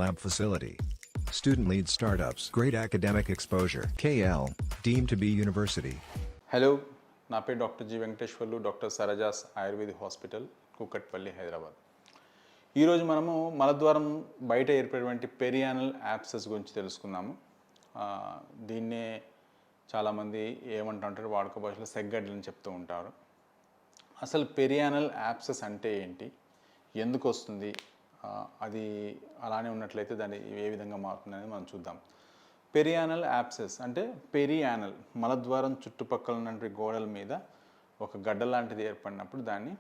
Lab facility. Student-led startups. Great academic exposure. KL. Deemed to be university. Hello, నా పేరు doctor G Venkateswarlu, doctor Sarajas ayurvedic hospital, Kukatpally, Hyderabad. ఈరోజు మనము మలద్వారం బయట ఏర్పడేటువంటి పెరియానల్ యాబ్సెస్ గురించి తెలుసుకుందాము. దీన్నే చాలామంది ఏమంటుంటారు, వాడుక భాషలో సెగ్గడ్లు అని చెప్తూ ఉంటారు. అసలు పెరియానల్ యాబ్సెస్ అంటే ఏంటి, ఎందుకు వస్తుంది, అది అలానే ఉన్నట్లయితే దాన్ని ఏ విధంగా మారుతుంది అనేది మనం చూద్దాం. పెరియానల్ యాబ్సెస్ అంటే పెరియానల్ మలద్వారం చుట్టుపక్కల ఉన్నటువంటి గోడల మీద ఒక గడ్డ లాంటిది ఏర్పడినప్పుడు దాన్ని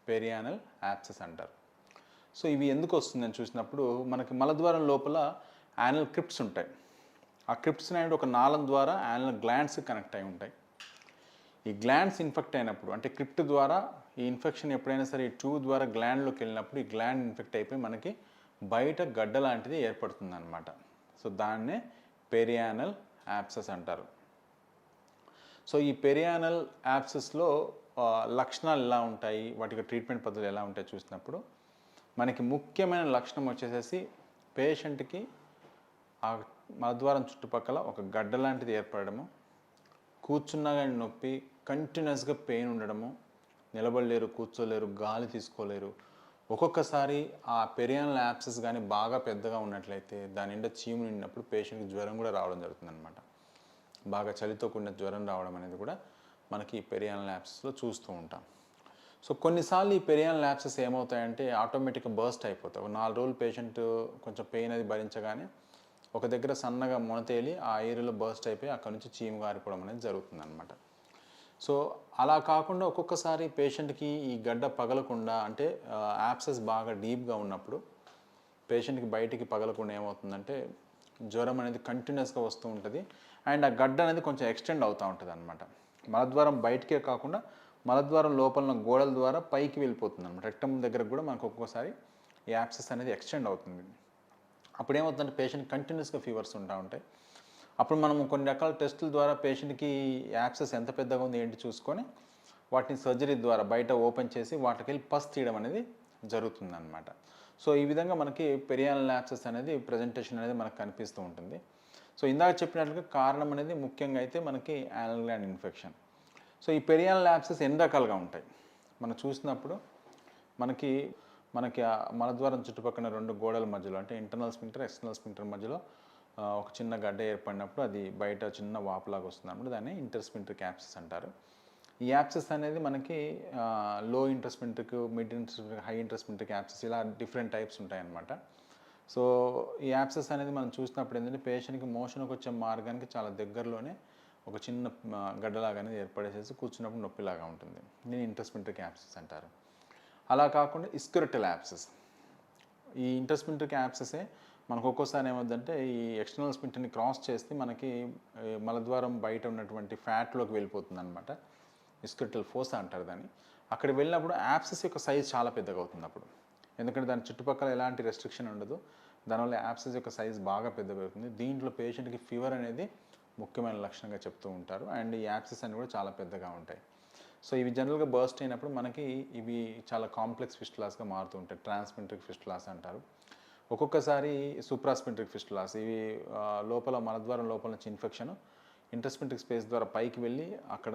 పెరియానల్ యాబ్సెస్ అంటారు. సో ఇవి ఎందుకు వస్తుందని చూసినప్పుడు మనకి మలద్వారం లోపల యానల్ క్రిప్ట్స్ ఉంటాయి. ఆ క్రిప్ట్స్ అనేవి ఒక నాళం ద్వారా యానల్ గ్లాండ్స్ కనెక్ట్ అయి ఉంటాయి. ఈ గ్లాండ్స్ ఇన్ఫెక్ట్ అయినప్పుడు, అంటే క్రిప్ట్ ద్వారా ఈ ఇన్ఫెక్షన్ ఎప్పుడైనా సరే ఈ ట్యూబ్ ద్వారా గ్లాండ్లోకి వెళ్ళినప్పుడు ఈ గ్లాండ్ ఇన్ఫెక్ట్ అయిపోయి మనకి బయట గడ్డ లాంటిది ఏర్పడుతుంది అన్నమాట. సో దాన్నే పెరియానల్ యాబ్సెస్ అంటారు. సో ఈ పెరియానల్ యాబ్సెస్లో లక్షణాలు ఎలా ఉంటాయి, వాటికి ట్రీట్మెంట్ పద్ధతులు ఎలా ఉంటాయి చూసినప్పుడు మనకి ముఖ్యమైన లక్షణం వచ్చేసేసి పేషెంట్కి ఆ మలద్వారం చుట్టుపక్కల ఒక గడ్డ లాంటిది ఏర్పడము, కూర్చున్నా కానీ నొప్పి, కంటిన్యూస్గా పెయిన్ ఉండడము, నిలబడలేరు, కూర్చోలేరు, గాలి తీసుకోలేరు. ఒక్కొక్కసారి ఆ పెరియానల్ యాబ్సెస్ కానీ బాగా పెద్దగా ఉన్నట్లయితే దాని నిండా చీము నిండినప్పుడు పేషెంట్కి జ్వరం కూడా రావడం జరుగుతుంది అనమాట. బాగా చలితో కూడిన జ్వరం రావడం అనేది కూడా మనకి ఈ పెరియానల్ యాబ్సెస్లో చూస్తూ ఉంటాం. సో కొన్నిసార్లు ఈ పెరియానల్ యాబ్సెస్ ఏమవుతాయంటే ఆటోమేటిక్గా బర్స్ట్ అయిపోతాయి. ఒక 4 రోజులు పేషెంట్ కొంచెం పెయిన్ అది భరించగానే ఒక దగ్గర సన్నగా మొనతేలి ఆ ఏరియాలో బర్స్ట్ అయిపోయి అక్కడ నుంచి చీము గారిపోవడం అనేది జరుగుతుంది అనమాట. సో అలా కాకుండా ఒక్కొక్కసారి పేషెంట్కి ఈ గడ్డ పగలకుండా, అంటే యాబ్సెస్ బాగా డీప్గా ఉన్నప్పుడు పేషెంట్కి బయటికి పగలకుండా ఏమవుతుందంటే జ్వరం అనేది కంటిన్యూస్గా వస్తూ ఉంటుంది. అండ్ ఆ గడ్డ అనేది కొంచెం ఎక్స్టెండ్ అవుతూ ఉంటుంది అనమాట. మలద్వారం బయటికే కాకుండా మలద్వారం లోపల గోడల ద్వారా పైకి వెళ్ళిపోతుంది అనమాట. రెక్టమ్ దగ్గర కూడా మనకు ఒక్కొక్కసారి ఈ యాబ్సెస్ అనేది ఎక్స్టెండ్ అవుతుంది. అప్పుడు ఏమవుతుందంటే పేషెంట్ కంటిన్యూస్గా ఫీవర్స్ ఉంటా ఉంటాయి. అప్పుడు మనం కొన్ని రకాల టెస్టుల ద్వారా పేషెంట్కి యాబ్సెస్ ఎంత పెద్దగా ఉంది ఏంటి చూసుకొని వాటిని సర్జరీ ద్వారా బయట ఓపెన్ చేసి వాటికి వెళ్ళి పస్ తీయడం అనేది జరుగుతుందన్నమాట. సో ఈ విధంగా మనకి పెరియానల్ యాబ్సెస్ అనేది ప్రజెంటేషన్ అనేది మనకు కనిపిస్తూ ఉంటుంది. సో ఇందాక చెప్పినట్లుగా కారణం అనేది ముఖ్యంగా అయితే మనకి యానల్ గ్లాండ్ ఇన్ఫెక్షన్. సో ఈ పెరియానల్ యాబ్సెస్ ఎన్ని రకాలుగా ఉంటాయి మనం చూసినప్పుడు మనకి మలద్వారం చుట్టుపక్కల 2 గోడల మధ్యలో, అంటే ఇంటర్నల్ స్ఫింక్టర్, ఎక్స్టర్నల్ స్ఫింక్టర్ మధ్యలో ఒక చిన్న గడ్డ ఏర్పడినప్పుడు అది బయట చిన్న వాపులాగా వస్తుంది అన్నప్పుడు దాన్ని ఇంటర్స్ఫింక్టర్ యాబ్సెస్ అంటారు. ఈ యాబ్సెస్ అనేది మనకి లో ఇంటర్స్ఫింక్టర్క్, మిడ్ ఇంటర్స్ఫింక్టర్క్, హై ఇంటర్స్ఫింక్టర్క్ యాబ్సెస్ ఇలా డిఫరెంట్ టైప్స్ ఉంటాయన్నమాట. సో ఈ యాబ్సెస్ అనేది మనం చూసినప్పుడు ఏంటంటే పేషెంట్కి మోషన్కి వచ్చే మార్గానికి చాలా దగ్గరలోనే ఒక చిన్న గడ్డలాగానే ఏర్పడేసేసి కూర్చున్నప్పుడు నొప్పిలాగా ఉంటుంది. దీన్ని ఇంటర్స్ఫింక్టర్క్ యాబ్సెస్ అంటారు. అలా కాకుండా ఇస్క్యూరిటల్ యాబ్సెస్, ఈ ఇంటర్స్ఫింక్టర్క్ యాబ్సెసే మనకు ఒక్కోసారి ఏమవుతుందంటే ఈ ఎక్స్టర్నల్ స్ఫింక్టర్ని క్రాస్ చేస్తే మనకి మలద్వారం బయట ఉన్నటువంటి ఫ్యాట్లోకి వెళ్ళిపోతుంది అనమాట. ఇస్క్యూరిటల్ ఫోసా అంటారు దాన్ని. అక్కడ వెళ్ళినప్పుడు యాబ్సెస్ యొక్క సైజ్ చాలా పెద్దగా అవుతుంది అప్పుడు, ఎందుకంటే దాని చుట్టుపక్కల ఎలాంటి రెస్ట్రిక్షన్ ఉండదు. దానివల్ల యాబ్సెస్ యొక్క సైజ్ బాగా పెద్దగా అవుతుంది. దీంట్లో పేషెంట్కి ఫీవర్ అనేది ముఖ్యమైన లక్షణంగా చెప్తూ ఉంటారు. అండ్ ఈ యాబ్సెస్ అన్ని కూడా చాలా పెద్దగా ఉంటాయి. సో ఇవి జనరల్గా బర్స్ట్ అయినప్పుడు మనకి ఇవి చాలా కాంప్లెక్స్ ఫిస్టులాస్గా మారుతూ ఉంటాయి. ట్రాన్స్ఫింక్టరిక్ ఫిస్టులాస్ అంటారు. ఒక్కొక్కసారి సూప్రాస్ఫింక్టరిక్ ఫిస్టులాస్, ఇవి లోపల మలద్వారం లోపల నుంచి ఇన్ఫెక్షన్ ఇంటర్స్ఫింక్టరిక్ స్పేస్ ద్వారా పైకి వెళ్ళి అక్కడ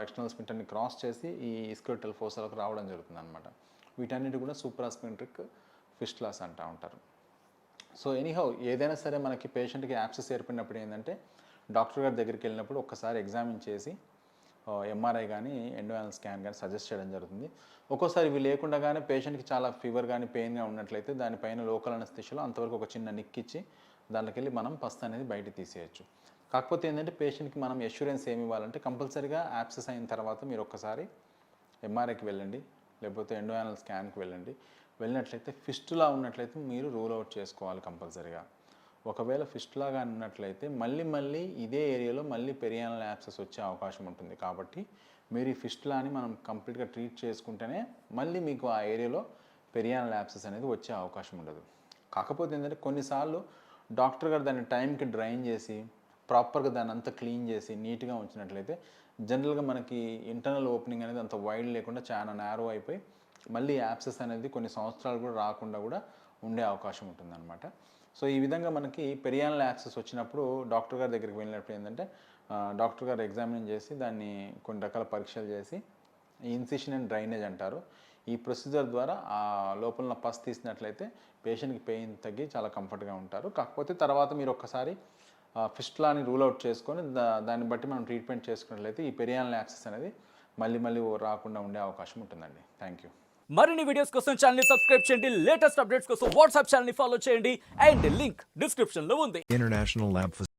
ఎక్స్టర్నల్ స్ఫింక్టర్ని క్రాస్ చేసి ఈ ఇస్క్యూరిటల్ ఫోసాలకు రావడం జరుగుతుంది అనమాట. వీటన్నిటి కూడా సూప్రాస్ఫింక్టరిక్ ఫిస్టులాస్ అంటూ ఉంటారు. సో ఎనీహౌ ఏదైనా సరే మనకి పేషెంట్కి యాబ్సెస్ ఏర్పడినప్పుడు ఏంటంటే డాక్టర్ గారి దగ్గరికి వెళ్ళినప్పుడు ఒక్కసారి ఎగ్జామిన్ చేసి ఎంఆర్ఐ కానీ ఎండోయానల్ స్కాన్ కానీ సజెస్ట్ చేయడం జరుగుతుంది. ఒక్కోసారి ఇవి లేకుండా కానీ పేషెంట్కి చాలా ఫీవర్ కానీ పెయిన్గా ఉన్నట్లయితే దానిపైన లోకల్ అనస్థీషియాలో అంతవరకు ఒక చిన్న నిక్కిచ్చి దాంట్లోకి వెళ్ళి మనం పస్ అనేది బయట తీసేయచ్చు. కాకపోతే ఏంటంటే పేషెంట్కి మనం ఎష్యూరెన్స్ ఏమి ఇవ్వాలంటే కంపల్సరీగా యాబ్సెస్ అయిన తర్వాత మీరు ఒక్కసారి ఎంఆర్ఐకి వెళ్ళండి, లేకపోతే ఎండోయానల్ స్కాన్కి వెళ్ళండి. వెళ్ళినట్లయితే ఫిస్టులా ఉన్నట్లయితే మీరు రూల్ అవుట్ చేసుకోవాలి కంపల్సరీగా. ఒకవేళ ఫిస్టులాగా ఉన్నట్లయితే మళ్ళీ ఇదే ఏరియాలో మళ్ళీ పెరియానల్ యాబ్సెస్ వచ్చే అవకాశం ఉంటుంది. కాబట్టి మీరు ఈ ఫిస్టులాని మనం కంప్లీట్గా ట్రీట్ చేసుకుంటేనే మళ్ళీ మీకు ఆ ఏరియాలో పెరియానల్ యాబ్సెస్ అనేది వచ్చే అవకాశం ఉండదు. కాకపోతే ఏంటంటే కొన్నిసార్లు డాక్టర్ గారు దాన్ని టైంకి డ్రైన్ చేసి ప్రాపర్గా దాన్ని అంతా క్లీన్ చేసి నీట్గా ఉంచినట్లయితే జనరల్గా మనకి ఇంటర్నల్ ఓపెనింగ్ అనేది అంత వైడ్ లేకుండా చాలా నేరో అయిపోయి మళ్ళీ యాబ్సెస్ అనేది కొన్ని సంవత్సరాలు కూడా రాకుండా కూడా ఉండే అవకాశం ఉంటుందన్నమాట. సో ఈ విధంగా మనకి పెరియానల్ యాక్సెస్ వచ్చినప్పుడు డాక్టర్ గారి దగ్గరికి వెళ్ళినప్పుడు ఏంటంటే డాక్టర్ గారు ఎగ్జామిన్ చేసి దాన్ని కొన్ని రకాల పరీక్షలు చేసి ఇన్సిషన్ అండ్ డ్రైనేజ్ అంటారు. ఈ ప్రొసీజర్ ద్వారా ఆ లోపల పస్ తీసినట్లయితే పేషెంట్కి పెయిన్ తగ్గి చాలా కంఫర్ట్గా ఉంటారు. కాకపోతే తర్వాత మీరు ఒక్కసారి ఫిస్టులాని రూల్ అవుట్ చేసుకొని దాన్ని బట్టి మనం ట్రీట్మెంట్ చేసుకున్నట్లయితే ఈ పెరియానల్ యాక్సెస్ అనేది మళ్ళీ రాకుండా ఉండే అవకాశం ఉంటుందండి. Thank you. మరిన్ని వీడియోస్ కోసం ఛానల్ ని సబ్స్క్రైబ్ చేయండి. లేటెస్ట్ అప్డేట్స్ కోసం వాట్సాప్ ఛానల్ ని ఫాలో చేయండి. అండ్ లింక్ డిస్క్రిప్షన్ లో ఉంది. International Lab